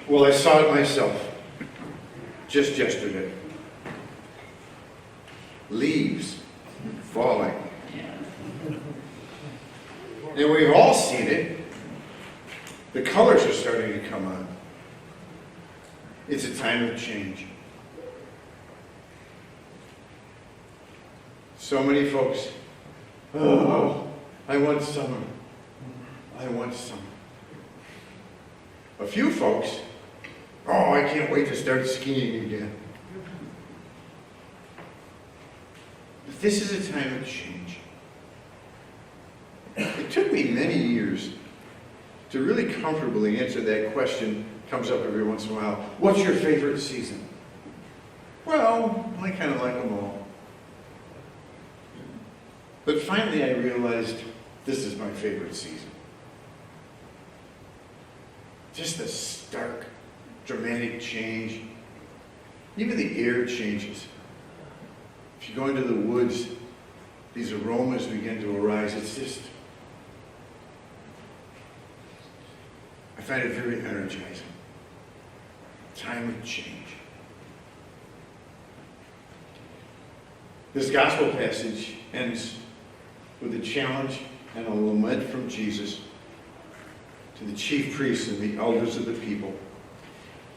Well, I saw it myself just yesterday. Leaves falling. And we've all seen it. The colors are starting to come on. It's a time of change. So many folks, oh, I want summer. I want summer. A few folks, oh, I can't wait to start skiing again. But this is a time of change. It took me many years to really comfortably answer that question. Comes up every once in a while. What's your favorite season? Well, I kind of like them all. But finally I realized this is my favorite season. Just the stark, dramatic change. Even the air changes. If you go into the woods, these aromas begin to arise. It's just, I find it very energizing. Time of change. This gospel passage ends with a challenge and a lament from Jesus to the chief priests and the elders of the people.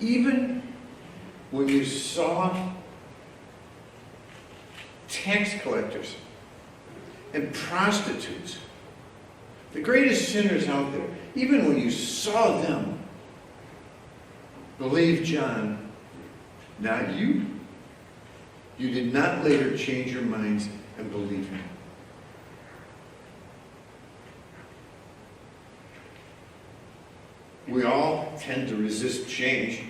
Even when you saw tax collectors and prostitutes, the greatest sinners out there, even when you saw them, believe John, not you. You did not later change your minds and believe him. We all tend to resist change.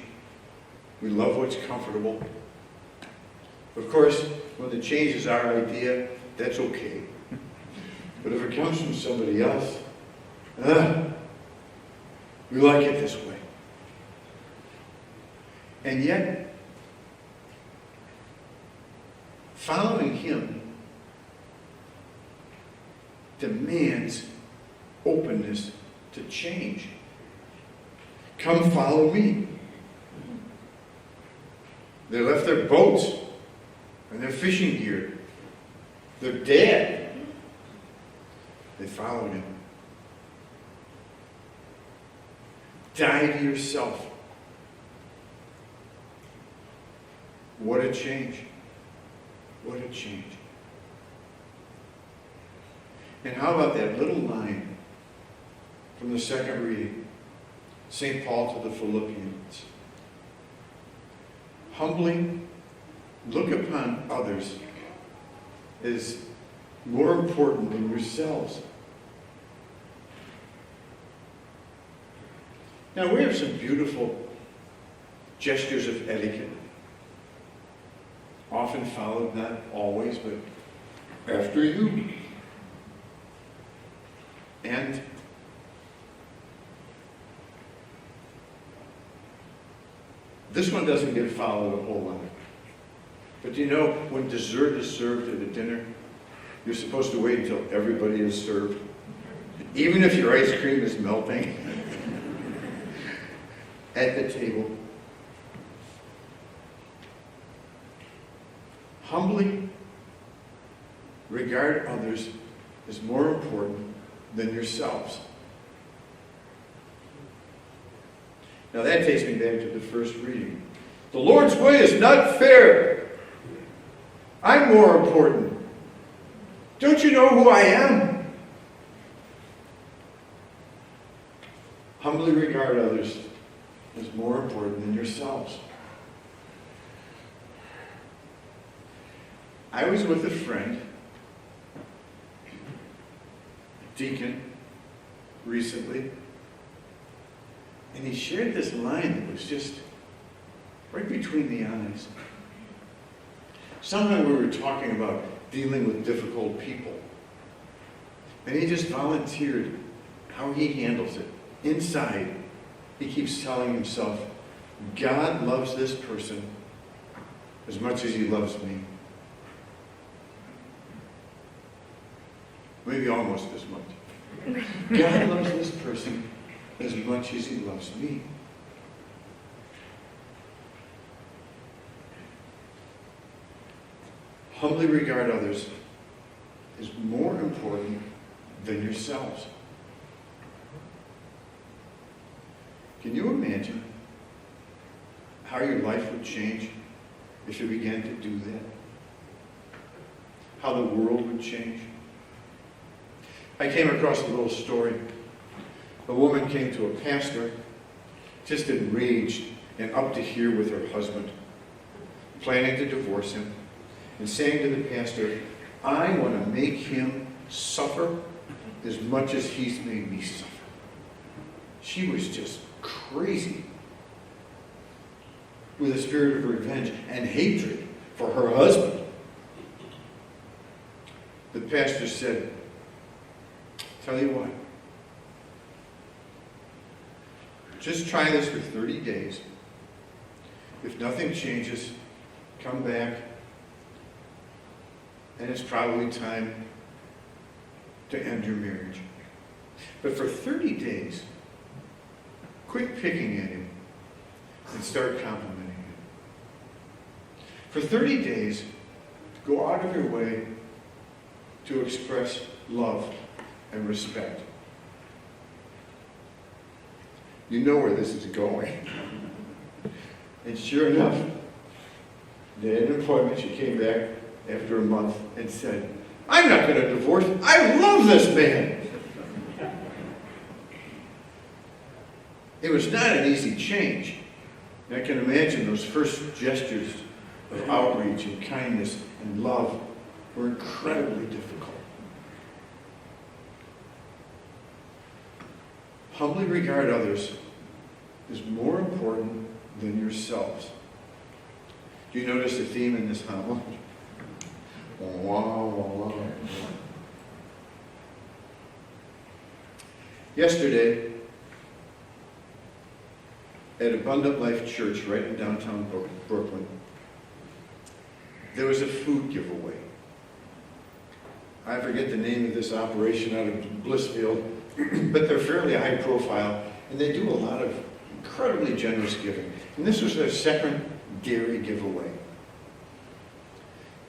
We love what's comfortable. Of course, when the change is our idea, that's okay. But if it comes from somebody else, we like it this way. And yet, following him demands openness to change. Come follow me. They left their boats and their fishing gear. Their dad. They followed him. Die to yourself. What a change. What a change. And how about that little line from the second reading? St. Paul to the Philippians. Humbly look upon others as more important than yourselves. Now, we have some beautiful gestures of etiquette. Often followed, not always, but after you. And this one doesn't get followed a whole lot. But you know, when dessert is served at a dinner, you're supposed to wait until everybody is served. Even if your ice cream is melting at the table. Humbly regard others as more important than yourselves. Now that takes me back to the first reading. The Lord's way is not fair. I'm more important. Don't you know who I am? Humbly regard others as more important than yourselves. I was with a friend, a deacon, recently, and he shared this line that was just right between the eyes. Somehow we were talking about dealing with difficult people, and he just volunteered how he handles it. Inside, he keeps telling himself, God loves this person as much as he loves me. Maybe almost as much. God loves this person as much as he loves me. Humbly regard others is more important than yourselves. Can you imagine how your life would change if you began to do that? How the world would change? I came across a little story. A woman came to a pastor, just enraged and up to here with her husband, planning to divorce him, and saying to the pastor, I want to make him suffer as much as he's made me suffer. She was just crazy with a spirit of revenge and hatred for her husband. The pastor said, tell you what, just try this for 30 days. If nothing changes, come back, and it's probably time to end your marriage. But for 30 days, quit picking at him and start complimenting him. For 30 days, go out of your way to express love and respect. You know where this is going. And sure enough, they had an appointment. She came back after a month and said, I'm not going to divorce. I love this man. It was not an easy change. And I can imagine those first gestures of outreach and kindness and love were incredibly difficult. Humbly regard others is more important than yourselves. Do you notice the theme in this homily? Wow. Yesterday, at Abundant Life Church right in downtown Brooklyn, there was a food giveaway. I forget the name of this operation out of Blissfield, but they're fairly high profile, and they do a lot of incredibly generous giving. And this was their second dairy giveaway.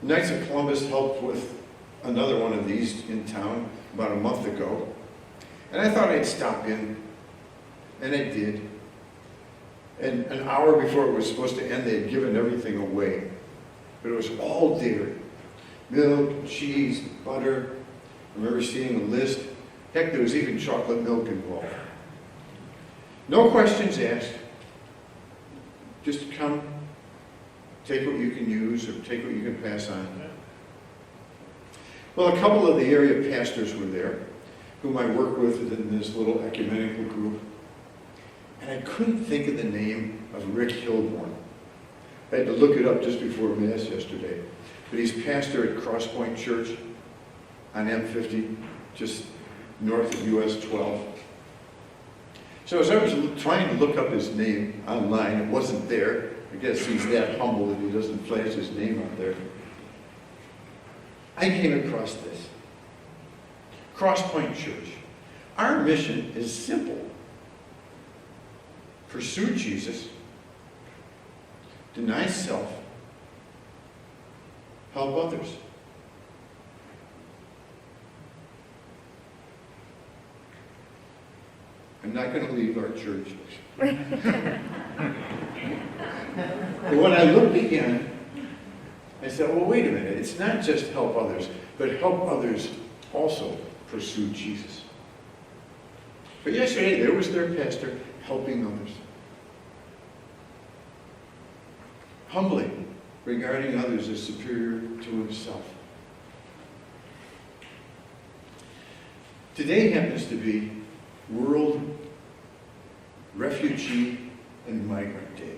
Knights of Columbus helped with another one of these in town about a month ago. And I thought I'd stop in, and I did. And an hour before it was supposed to end, they had given everything away. But it was all dairy. Milk, cheese, butter. I remember seeing a list. Heck, there was even chocolate milk involved. No questions asked. Just come, take what you can use or take what you can pass on. Well, a couple of the area pastors were there, whom I work with in this little ecumenical group. And I couldn't think of the name of Rick Hilborn. I had to look it up just before Mass yesterday. But he's pastor at Cross Point Church on M50, just north of US 12. So as I was trying to look up his name online, it wasn't there. I guess he's that humble that he doesn't flash his name out there. I came across this. Cross Point Church. Our mission is simple. Pursue Jesus, deny self, help others. I'm not going to leave our church. But when I looked again, I said, well, wait a minute. It's not just help others, but help others also pursue Jesus. But yesterday, there was their pastor helping others. Humbly regarding others as superior to himself. Today happens to be World Refugee and Migrant Day.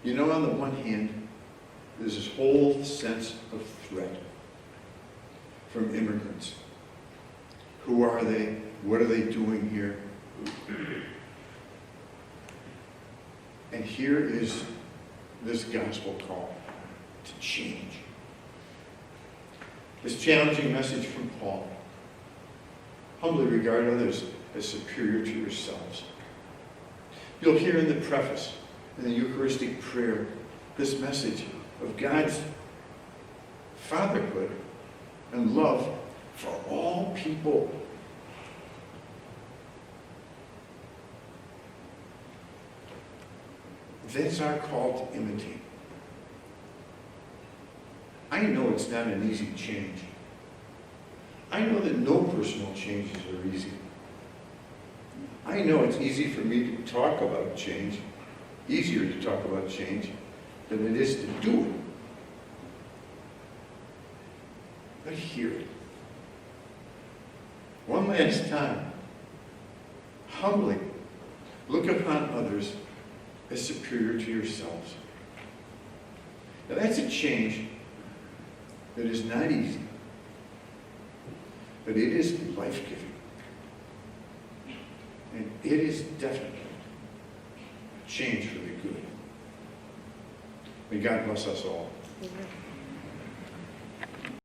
You know, on the one hand, there's this whole sense of threat from immigrants. Who are they? What are they doing here? And here is this gospel call to change. This challenging message from Paul. Humbly regard others as superior to yourselves. You'll hear in the preface, in the Eucharistic prayer, this message of God's fatherhood and love for all people. That's our call to imitate. I know it's not an easy change. I know that no personal changes are easy. I know it's easy for me to talk about change, easier to talk about change than it is to do it. But hear it. One last time, humbly look upon others as superior to yourselves. Now that's a change that is not easy, but it is life-giving. And it is definitely a change for the good. May God bless us all. Amen.